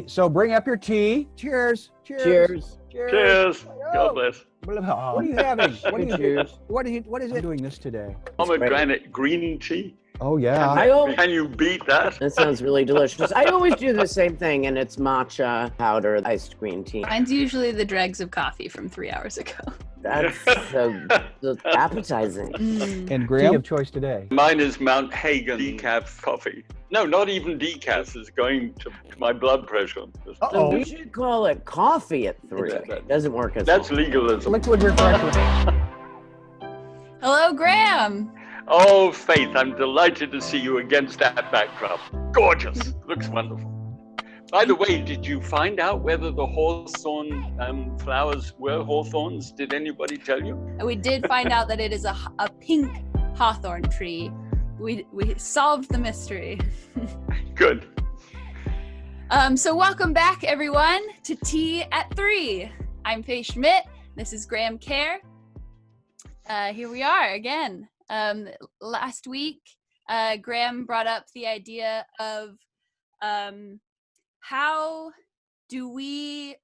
So bring up your tea. Cheers. Cheers. Cheers. God bless. What are you having? Cheers. What is it doing this today? Pomegranate green tea. Oh yeah. Can you beat that? That sounds really delicious. I always do the same thing, and it's matcha powder, iced green tea. Mine's usually the dregs of coffee from 3 hours ago. That's so appetizing. And Graham, of choice today. Mine is Mount Hagen decaf coffee. No, not even decaf. It's going to my blood pressure. So we should call it coffee at 3. It doesn't work as That's well. legalism. Liquid refreshment. Hello, Graham. Oh, Faith, I'm delighted to see you against that backdrop. Gorgeous. Looks wonderful. By the way, did you find out whether the hawthorn flowers were hawthorns? Did anybody tell you? We did find out that it is a pink hawthorn tree. We solved the mystery. Good. So welcome back, everyone, to Tea at 3. I'm Faye Schmidt. This is Graham Kerr. Here we are again. Last week, Graham brought up the idea of how do we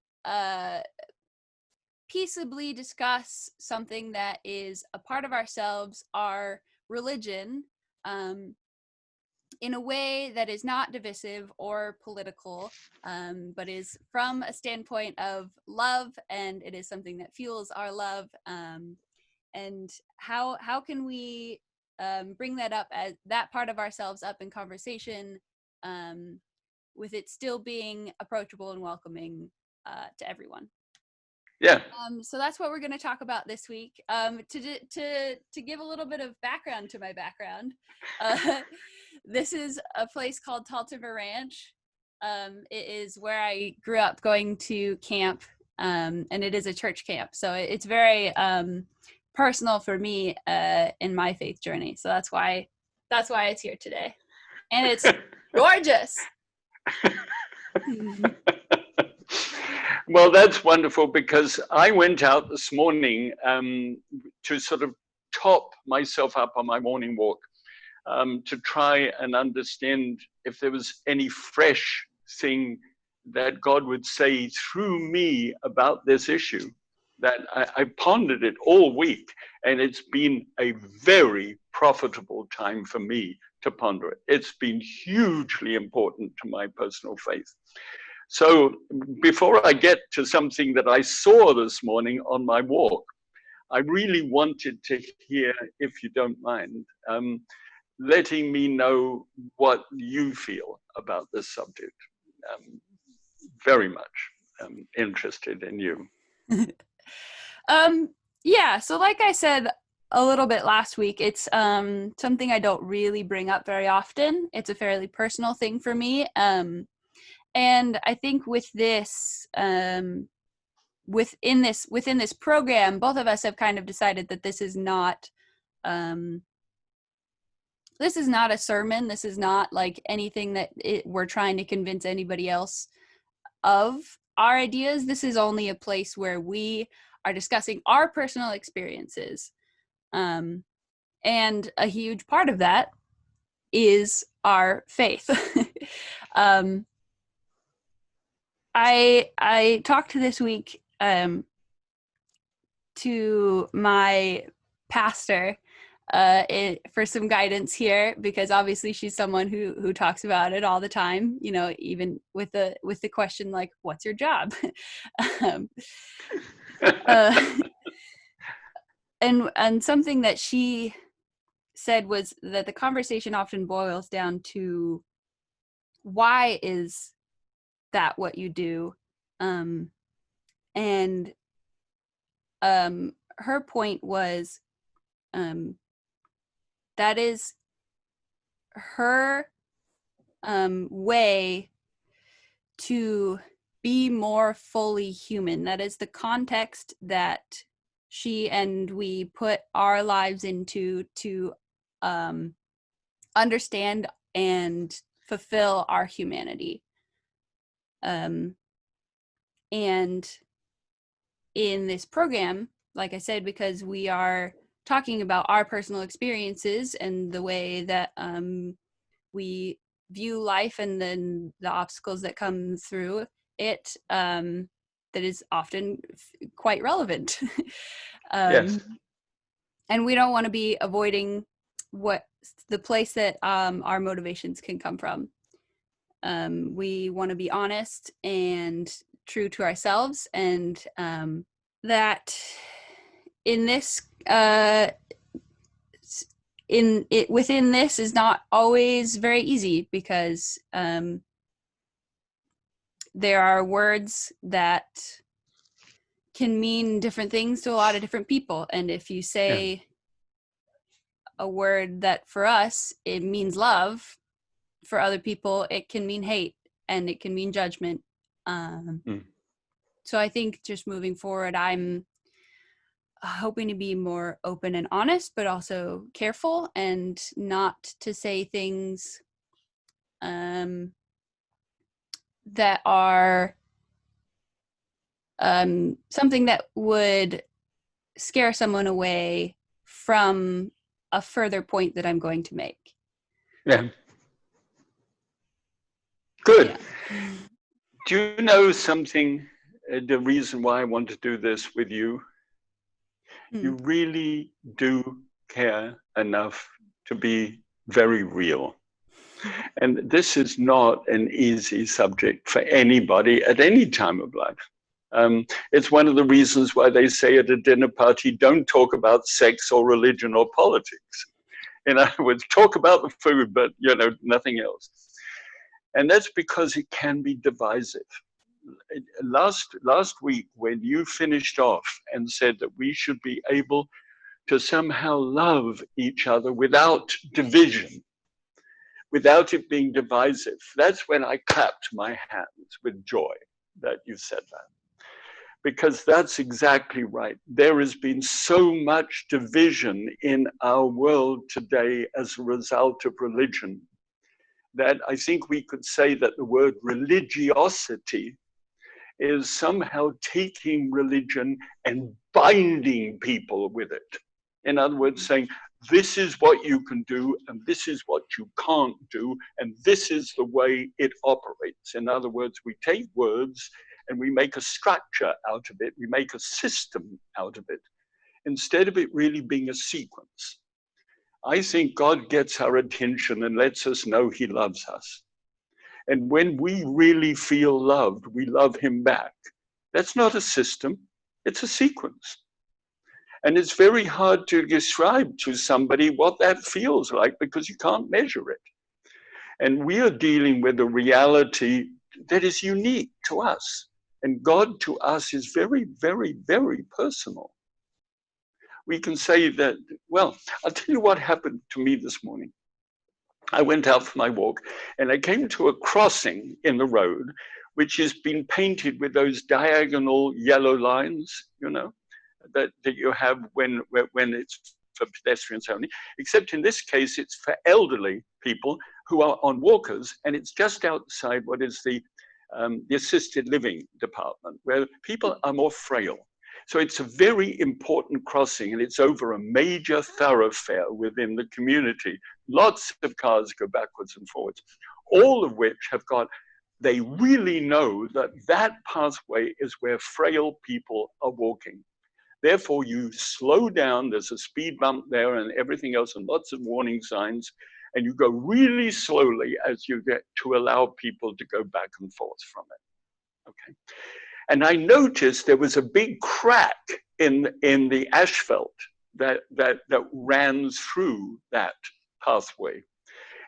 peaceably discuss something that is a part of ourselves, our religion, in a way that is not divisive or political, but is from a standpoint of love, and it is something that fuels our love. And how can we bring that up, as that part of ourselves, up in conversation, with it still being approachable and welcoming to everyone. Yeah. So that's what we're going to talk about this week. To give a little bit of background to my background, this is a place called Taltimer Ranch. It is where I grew up going to camp, and it is a church camp. So it's very personal for me in my faith journey. So that's why it's here today, and it's gorgeous. Well, that's wonderful, because I went out this morning to sort of top myself up on my morning walk, to try and understand if there was any fresh thing that God would say through me about this issue. That I pondered it all week, and it's been a very profitable time for me to ponder it. It's been hugely important to my personal faith. So before I get to something that I saw this morning on my walk, I really wanted to hear, if you don't mind, letting me know what you feel about this subject. Very much interested in you. Yeah, so like I said a little bit last week, it's something I don't really bring up very often. It's a fairly personal thing for me. And I think with this, within this program, both of us have kind of decided that this is not a sermon. This is not like anything that we're trying to convince anybody else of our ideas. This is only a place where we are discussing our personal experiences. And a huge part of that is our faith. I talked this week to my pastor for some guidance here, because obviously she's someone who talks about it all the time, you know, even with the question like, what's your job? And something that she said was that the conversation often boils down to, why is that what you do? And her point was, that is her way to be more fully human. That is the context that she and we put our lives into to understand and fulfill our humanity. And in this program, like I said, because we are talking about our personal experiences and the way that we view life and then the obstacles that come through it, that is often quite relevant. Yes. And we don't want to be avoiding what the place that our motivations can come from. We want to be honest and true to ourselves, and that in this within this is not always very easy, because there are words that can mean different things to a lot of different people. And if you say a word that for us, it means love, for other people, it can mean hate, and it can mean judgment. So I think just moving forward, I'm hoping to be more open and honest, but also careful, and not to say things that are something that would scare someone away from a further point that I'm going to make. Yeah. Good. Yeah. Do you know something, the reason why I want to do this with you? You really do care enough to be very real. And this is not an easy subject for anybody at any time of life. It's one of the reasons why they say at a dinner party, don't talk about sex or religion or politics. In other words, talk about the food, but nothing else. And that's because it can be divisive. Last week, when you finished off and said that we should be able to somehow love each other without division, without it being divisive, that's when I clapped my hands with joy that you said that. Because that's exactly right. There has been so much division in our world today as a result of religion, that I think we could say that the word religiosity is somehow taking religion and binding people with it. In other words, saying, this is what you can do, and this is what you can't do, and this is the way it operates. In other words, we take words and we make a structure out of it, we make a system out of it, instead of it really being a sequence. I think God gets our attention and lets us know he loves us. And when we really feel loved, we love him back. That's not a system, it's a sequence. And it's very hard to describe to somebody what that feels like, because you can't measure it. And we are dealing with a reality that is unique to us. And God to us is very, very, very personal. We can say that, well, I'll tell you what happened to me this morning. I went out for my walk and I came to a crossing in the road, which has been painted with those diagonal yellow lines, that you have when it's for pedestrians only, except in this case, it's for elderly people who are on walkers, and it's just outside what is the assisted living department, where people are more frail. So it's a very important crossing, and it's over a major thoroughfare within the community. Lots of cars go backwards and forwards, all of which have got, they really know that that pathway is where frail people are walking. Therefore, you slow down, there's a speed bump there and everything else, and lots of warning signs, and you go really slowly as you get to allow people to go back and forth from it. Okay. And I noticed there was a big crack in the asphalt that ran through that pathway.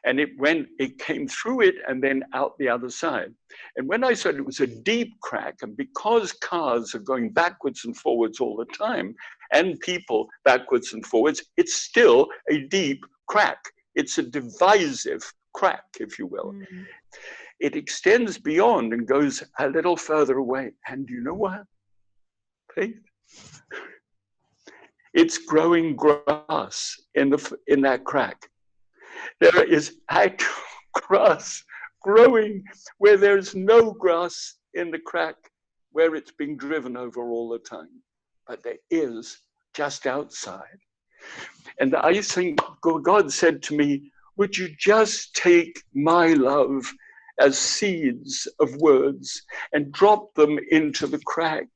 And it came through it and then out the other side. And when I said it was a deep crack, and because cars are going backwards and forwards all the time, and people backwards and forwards, it's still a deep crack. It's a divisive crack, if you will. Mm-hmm. It extends beyond and goes a little further away. And you know what? Faith? It's growing grass in that crack. There is actual grass growing where there's no grass in the crack where it's being driven over all the time. But there is just outside. And I think God said to me, would you just take my love as seeds of words and drop them into the crack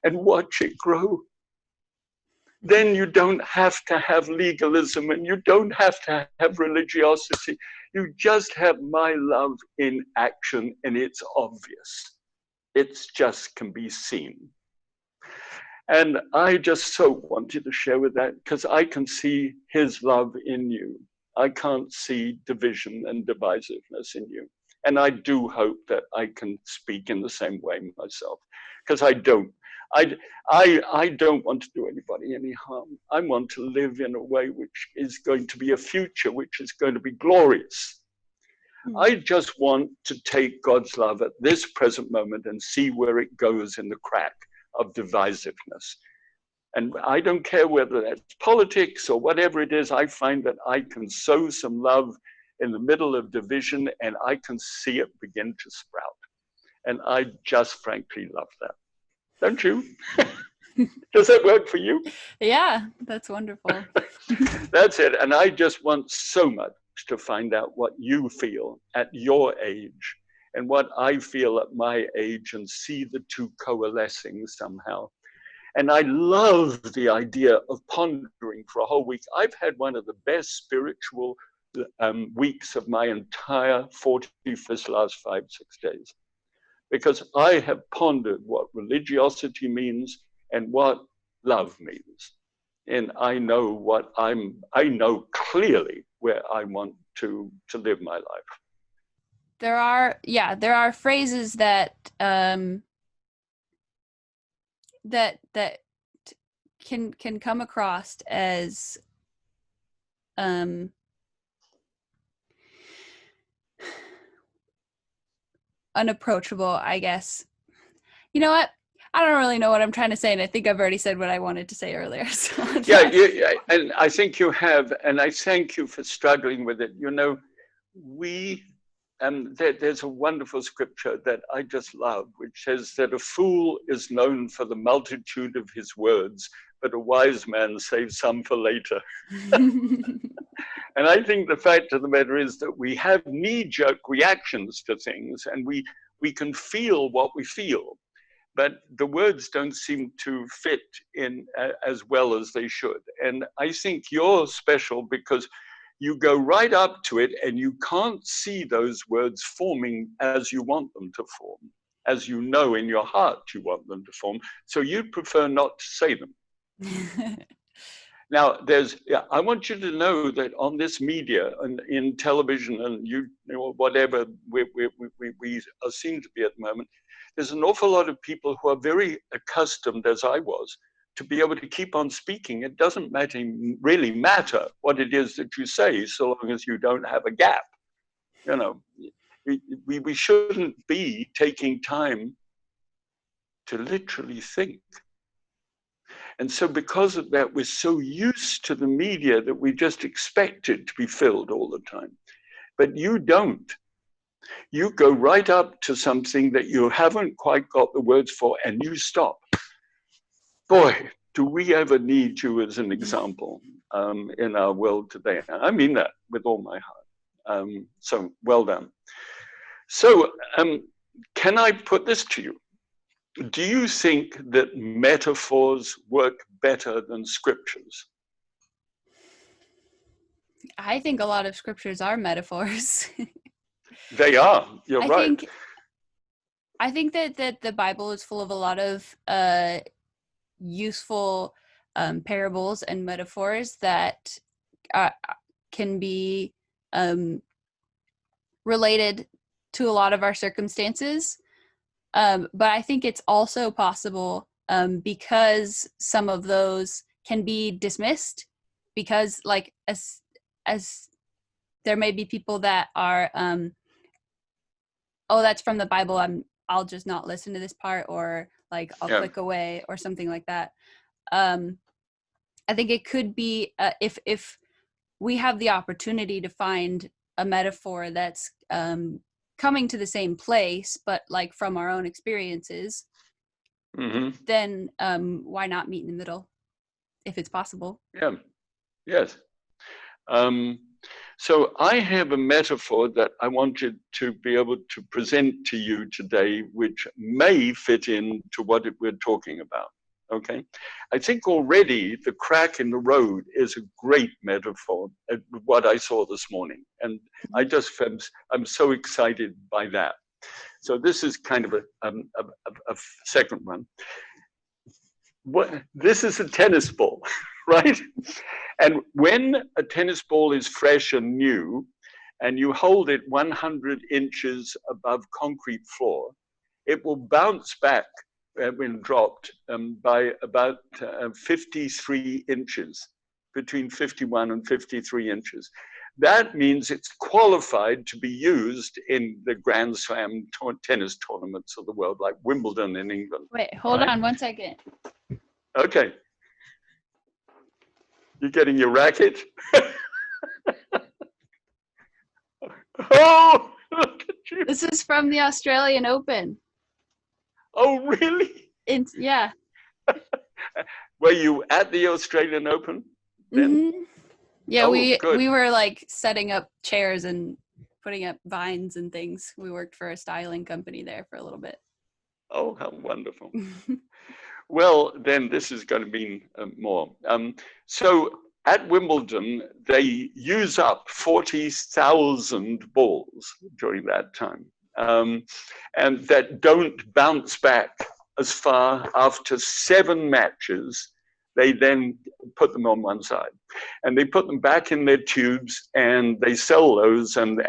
and watch it grow? Then you don't have to have legalism and you don't have to have religiosity. You just have my love in action, and it's obvious. It's just can be seen. And I just so wanted to share with that, because I can see his love in you. I can't see division and divisiveness in you. And I do hope that I can speak in the same way myself, because I don't. I don't want to do anybody any harm. I want to live in a way which is going to be a future, which is going to be glorious. I just want to take God's love at this present moment and see where it goes in the crack of divisiveness. And I don't care whether that's politics or whatever it is. I find that I can sow some love in the middle of division, and I can see it begin to sprout. And I just frankly love that. Don't you? Does that work for you? Yeah, that's wonderful. That's it. And I just want so much to find out what you feel at your age and what I feel at my age, and see the two coalescing somehow. And I love the idea of pondering for a whole week. I've had one of the best spiritual weeks of my entire 45th last 5-6 days, because I have pondered what religiosity means and what love means. And I know I know clearly where I want to live my life. There are phrases that that can come across as unapproachable, I guess. You know what? I don't really know what I'm trying to say, and I think I've already said what I wanted to say earlier. So yeah, and I think you have, and I thank you for struggling with it. You know, there's a wonderful scripture that I just love, which says that a fool is known for the multitude of his words, but a wise man saves some for later. And I think the fact of the matter is that we have knee-jerk reactions to things, and we can feel what we feel, but the words don't seem to fit in as well as they should. And I think you're special because you go right up to it and you can't see those words forming as you want them to form, as you know in your heart you want them to form. So you'd prefer not to say them. Now, I want you to know that on this media and in television and whatever we are seen to be at the moment, there's an awful lot of people who are very accustomed, as I was, to be able to keep on speaking. It doesn't really matter what it is that you say, so long as you don't have a gap. You know, we shouldn't be taking time to literally think. And so because of that, we're so used to the media that we just expect it to be filled all the time. But you don't. You go right up to something that you haven't quite got the words for, and you stop. Boy, do we ever need you as an example in our world today. I mean that with all my heart. So well done. So can I put this to you? Do you think that metaphors work better than scriptures? I think a lot of scriptures are metaphors. They are. You're right. I think that the Bible is full of a lot of useful parables and metaphors that can be related to a lot of our circumstances. But I think it's also possible because some of those can be dismissed, because like as there may be people that are oh, that's from the Bible, I'll just not listen to this part, or like I'll click away or something like that. I think it could be if we have the opportunity to find a metaphor that's coming to the same place, but like from our own experiences, then why not meet in the middle if it's possible? Yeah. Yes. So I have a metaphor that I wanted to be able to present to you today, which may fit into what we're talking about. Okay, I think already the crack in the road is a great metaphor at what I saw this morning, and I'm so excited by that. So this is kind of a second one. This is a tennis ball, right? And when a tennis ball is fresh and new, and you hold it 100 inches above concrete floor, it will bounce back when dropped by about 53 inches, between 51 and 53 inches. That means it's qualified to be used in the Grand Slam tennis tournaments of the world, like Wimbledon in England. Wait, hold on 1 second. Okay. You getting your racket? Oh, look at you. This is from the Australian Open. Oh, really? Yeah. Were you at the Australian Open then? Mm-hmm. Yeah, Oh, we good. were like setting up chairs and putting up vines and things. We worked for a styling company there for a little bit. Oh, how wonderful. Well, then this is going to mean more. So at Wimbledon, they use up 40,000 balls during that time, and that don't bounce back as far after 7 matches. They then put them on one side, and they put them back in their tubes, and they sell those, and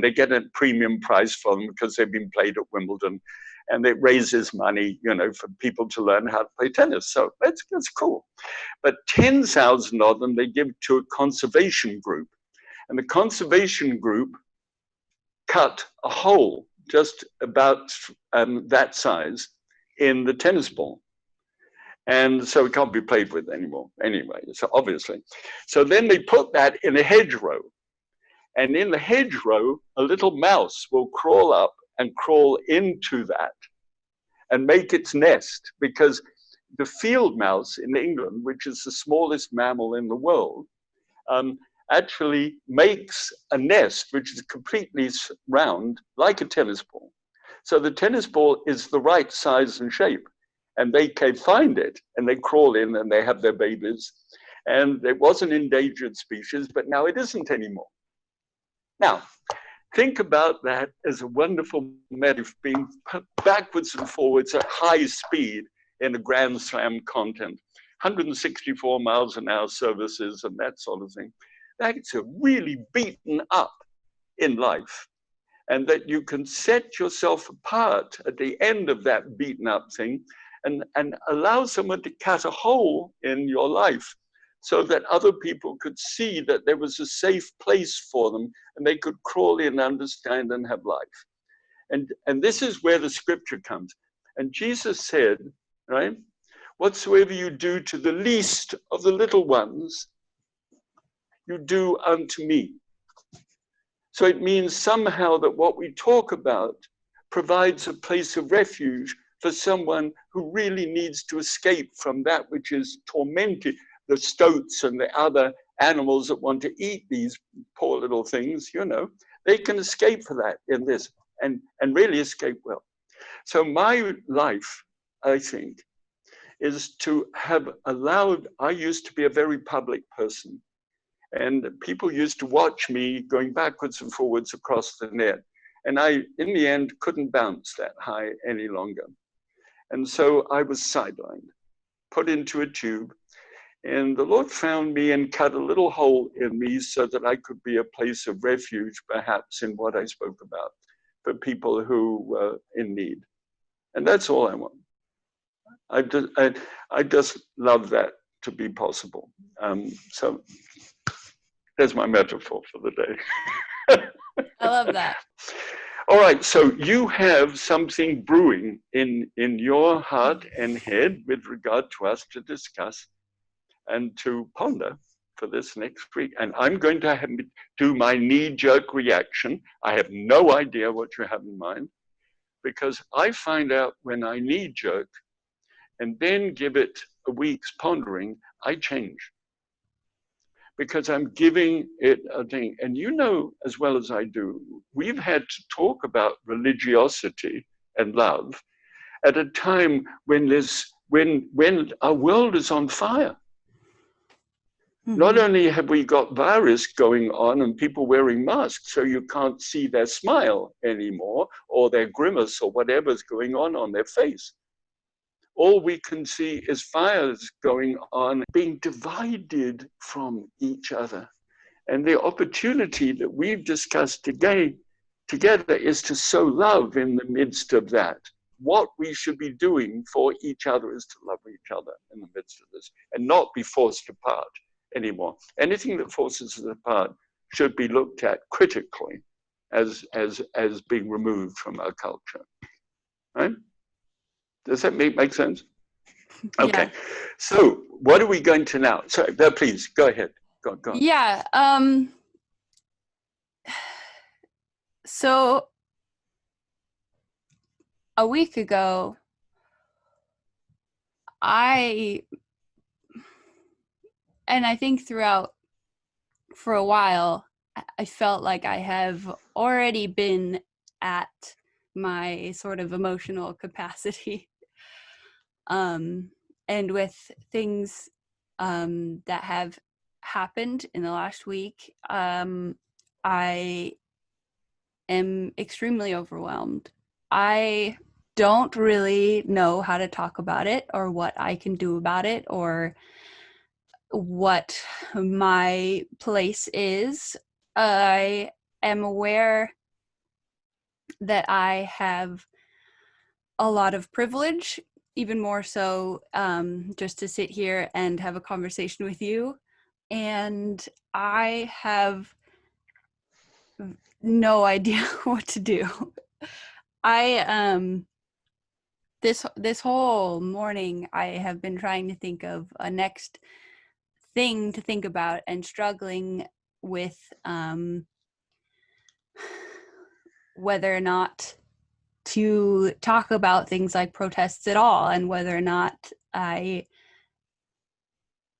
they get a premium price for them because they've been played at Wimbledon. And it raises money, you know, for people to learn how to play tennis. So that's cool. But 10,000 of them they give to a conservation group. And the conservation group cut a hole just about that size in the tennis ball. And so it can't be played with anymore anyway, so obviously. So then they put that in a hedgerow. And in the hedgerow, a little mouse will crawl up and crawl into that and make its nest, because the field mouse in England, which is the smallest mammal in the world, actually makes a nest which is completely round, like a tennis ball. So the tennis ball is the right size and shape, and they can find it, and they crawl in, and they have their babies. And it was an endangered species, but now it isn't anymore. Now, think about that as a wonderful metaphor, being backwards and forwards at high speed in a Grand Slam content, 164 miles an hour services and that sort of thing. That's a really beaten up in life, and that you can set yourself apart at the end of that beaten up thing and allow someone to cut a hole in your life, so that other people could see that there was a safe place for them and they could crawl in, understand, and have life. And this is where the scripture comes. And Jesus said, right, whatsoever you do to the least of the little ones, you do unto me. So it means somehow that what we talk about provides a place of refuge for someone who really needs to escape from that which is tormented, the stoats and the other animals that want to eat these poor little things, you know, they can escape for that in this, and really escape well. So my life, I think, is to have allowed, I used to be a very public person, and people used to watch me going backwards and forwards across the net. And I, in the end, couldn't bounce that high any longer. And so I was sidelined, put into a tube. And the Lord found me and cut a little hole in me so that I could be a place of refuge, perhaps, in what I spoke about, for people who were in need. And that's all I want. I just love that to be possible. So there's my metaphor for the day. I love that. All right, so you have something brewing in your heart and head with regard to us to discuss and to ponder for this next week. And I'm going to do my knee-jerk reaction. I have no idea what you have in mind, because I find out when I knee-jerk and then give it a week's pondering, I change. because I'm giving it a thing. And you know as well as I do, we've had to talk about religiosity and love at a time when our world is on fire. Not only have we got virus going on and people wearing masks so you can't see their smile anymore or their grimace or whatever's going on their face. All we can see is fires going on, being divided from each other. And the opportunity that we've discussed today together is to sow love in the midst of that. What we should be doing for each other is to love each other in the midst of this and not be forced apart anymore. Anything that forces us apart should be looked at critically as being removed from our culture. Right? Does that make sense? Okay. Yeah. So what are we going to now? Sorry, please go ahead. Go on. Yeah. So a week ago, I think throughout for a while, I felt like I have already been at my sort of emotional capacity. And with things that have happened in the last week, I am extremely overwhelmed. I don't really know how to talk about it or what I can do about it or what my place is. I am aware that I have a lot of privilege, even more so just to sit here and have a conversation with you. And I have no idea what to do. This whole morning I have been trying to think of a next thing to think about and struggling with whether or not to talk about things like protests at all and whether or not I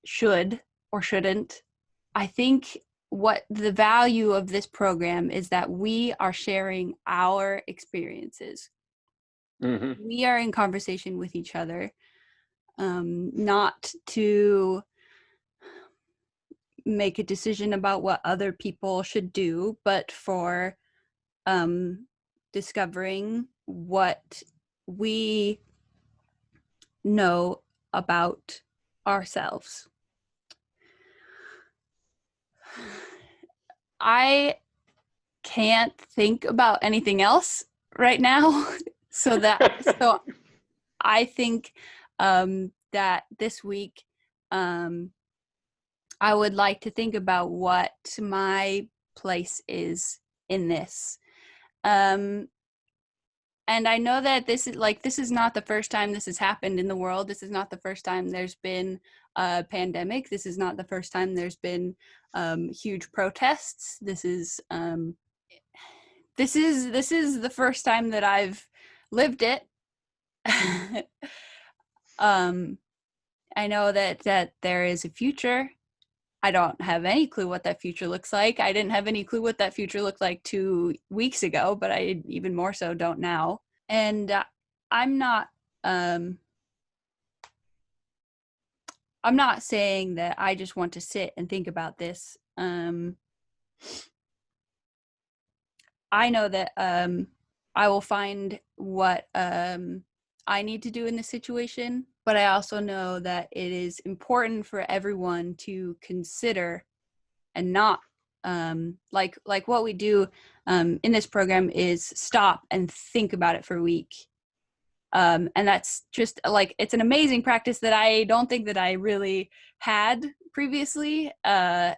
should or shouldn't. I think what the value of this program is that we are sharing our experiences. Mm-hmm. We are in conversation with each other, not to make a decision about what other people should do, but for discovering what we know about ourselves. I can't think about anything else right now. So I think that this week I would like to think about what my place is in this. And I know that this is not the first time this has happened in the world. This is not the first time there's been a pandemic. This is not the first time there's been huge protests. This is the first time that I've lived it. I know that there is a future. I don't have any clue what that future looks like. I didn't have any clue what that future looked like 2 weeks ago, but I even more so don't now. And I'm not saying that I just want to sit and think about this. I know that I will find what I need to do in this situation, but I also know that it is important for everyone to consider and not like what we do in this program is stop and think about it for a week. And that's just like, it's an amazing practice that I don't think that I really had previously to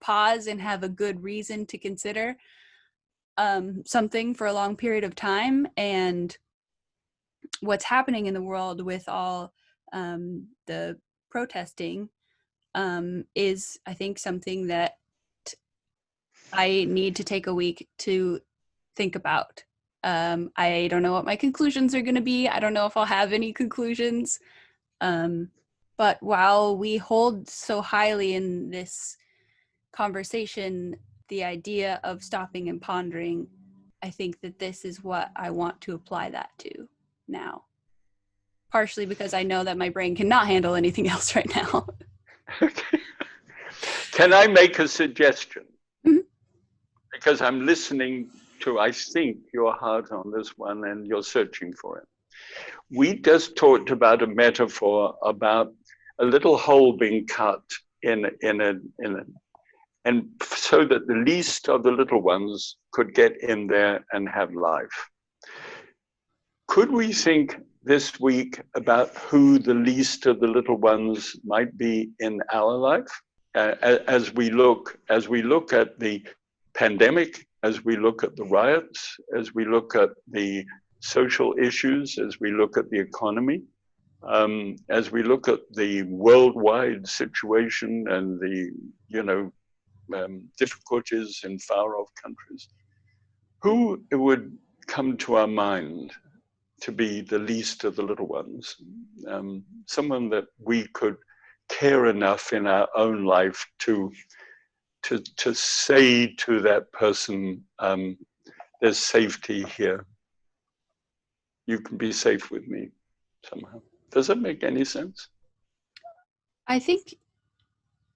pause and have a good reason to consider something for a long period of time. And what's happening in the world with all the protesting is, I think, something that I need to take a week to think about. I don't know what my conclusions are going to be. I don't know if I'll have any conclusions. But while we hold so highly in this conversation the idea of stopping and pondering, I think that this is what I want to apply that to now. Partially because I know that my brain cannot handle anything else right now. Okay. Can I make a suggestion? Mhm. Because I'm listening to, I think, your heart on this one, and you're searching for it. We just talked about a metaphor about a little hole being cut in a, and so that the least of the little ones could get in there and have life. Could we think this week about who the least of the little ones might be in our life? As we look at the pandemic, as we look at the riots, as we look at the social issues, as we look at the economy, as we look at the worldwide situation and the difficulties in far-off countries, who would come to our mind to be the least of the little ones? Someone that we could care enough in our own life to say to that person, there's safety here. You can be safe with me somehow. Does that make any sense? I think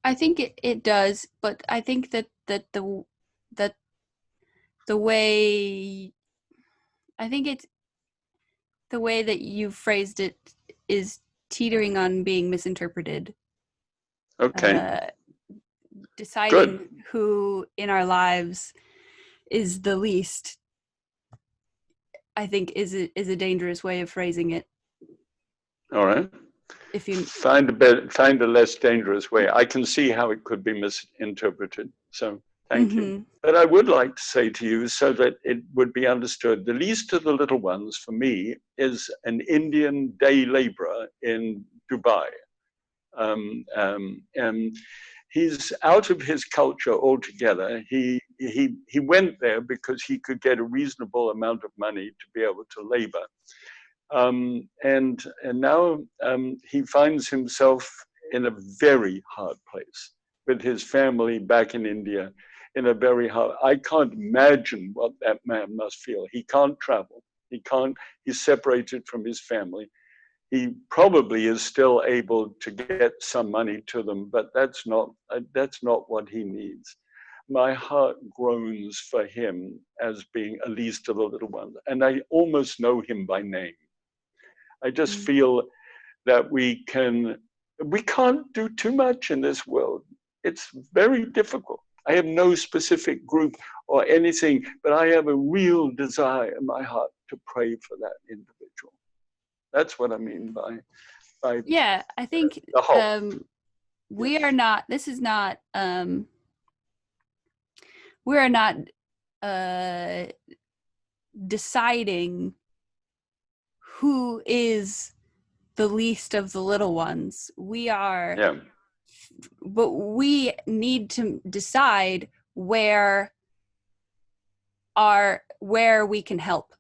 it does, but I think that the way, I think it's the way that you phrased it is teetering on being misinterpreted. Okay. Deciding Good. who in our lives is the least, I think is a dangerous way of phrasing it. All right. If you find a less dangerous way, I can see how it could be misinterpreted. So thank you. But I would like to say to you, so that it would be understood, the least of the little ones for me is an Indian day laborer in Dubai. And he's out of his culture altogether. He went there because he could get a reasonable amount of money to be able to labor. And now he finds himself in a very hard place with his family back in India, in a very hard. I can't imagine what that man must feel. He can't travel. He's separated from his family. He probably is still able to get some money to them, but that's not what he needs. My heart groans for him as being a least of the little ones, and I almost know him by name. I just feel that we can't do too much in this world. It's very difficult. I have no specific group or anything, but I have a real desire in my heart to pray for that individual. That's what I mean by yeah, I think the whole. we are not, this is not we are not deciding who is the least of the little ones. We are, but we need to decide where we can help.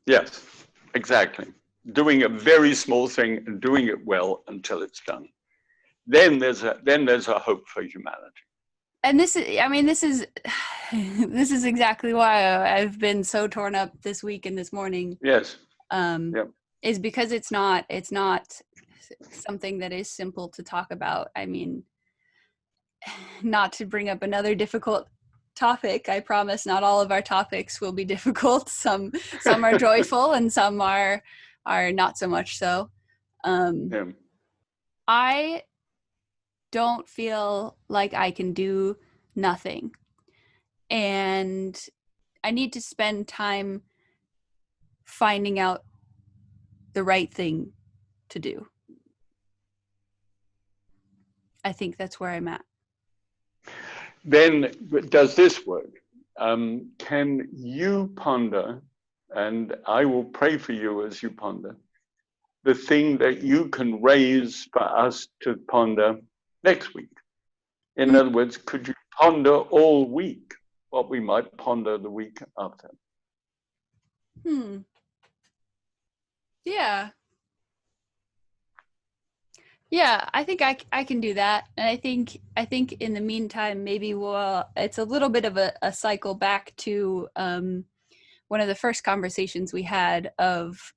Yes, exactly. Doing a very small thing and doing it well until it's done. Then there's a hope for humanity. And this is exactly why I've been so torn up this week and this morning. Yes. Is because it's not something that is simple to talk about. I mean, not to bring up another difficult topic, I promise not all of our topics will be difficult. Some are joyful and some are not so much so. I don't feel like I can do nothing. And I need to spend time finding out the right thing to do. I think that's where I'm at. Then does this work? Can you ponder, and I will pray for you as you ponder, the thing that you can raise for us to ponder next week? In other words, could you ponder all week what we might ponder the week after? Yeah. Yeah, I think I can do that. And I think in the meantime, maybe it's a little bit of a cycle back to one of the first conversations we had of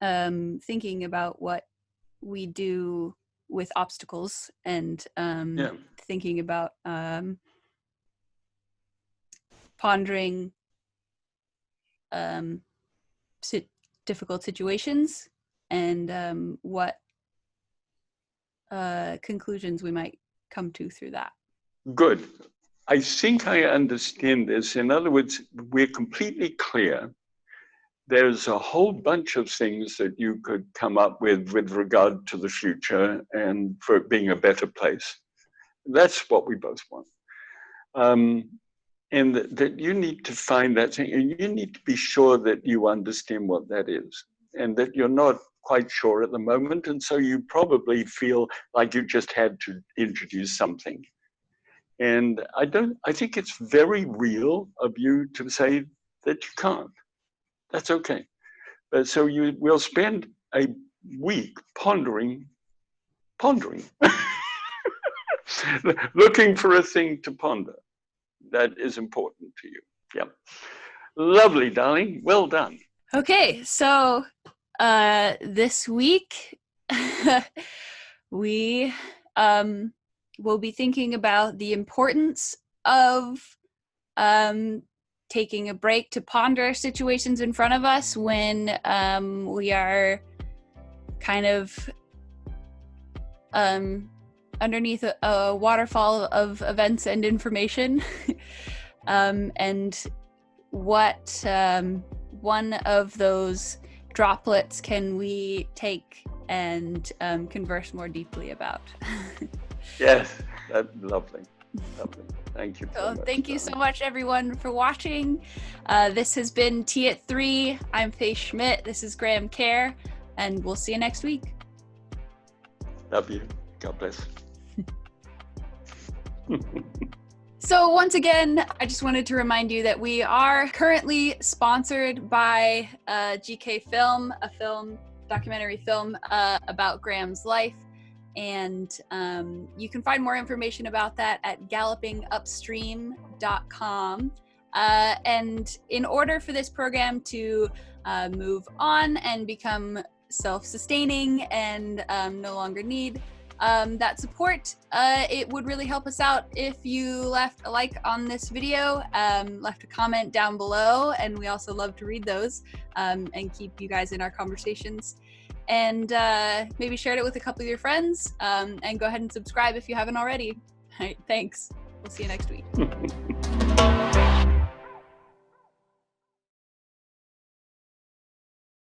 thinking about what we do with obstacles and thinking about pondering difficult situations and what conclusions we might come to through that. Good. I think I understand this. In other words, we're completely clear. There's a whole bunch of things that you could come up with regard to the future and for it being a better place. That's what we both want. And that you need to find that thing, and you need to be sure that you understand what that is, and that you're not quite sure at the moment, and so you probably feel like you just had to introduce something. And I think it's very real of you to say that you can't. That's okay. So we'll spend a week pondering, looking for a thing to ponder that is important to you. Yeah. Lovely, darling. Well done. Okay, so this week we will be thinking about the importance of taking a break to ponder situations in front of us when we are kind of underneath a waterfall of events and information. And what one of those droplets can we take and converse more deeply about? Yes, that's lovely. Lovely. Thank you. So thank you so much, everyone, for watching. This has been Tea at 3. I'm Faye Schmidt. This is Graham Kerr, and we'll see you next week. Love you. God bless. So once again, I just wanted to remind you that we are currently sponsored by GK Film, a documentary film about Graham's life. And you can find more information about that at gallopingupstream.com. And in order for this program to move on and become self-sustaining and no longer need that support, it would really help us out if you left a like on this video, left a comment down below, and we also love to read those and keep you guys in our conversations. And maybe share it with a couple of your friends, and go ahead and subscribe if you haven't already. All right, thanks. We'll see you next week.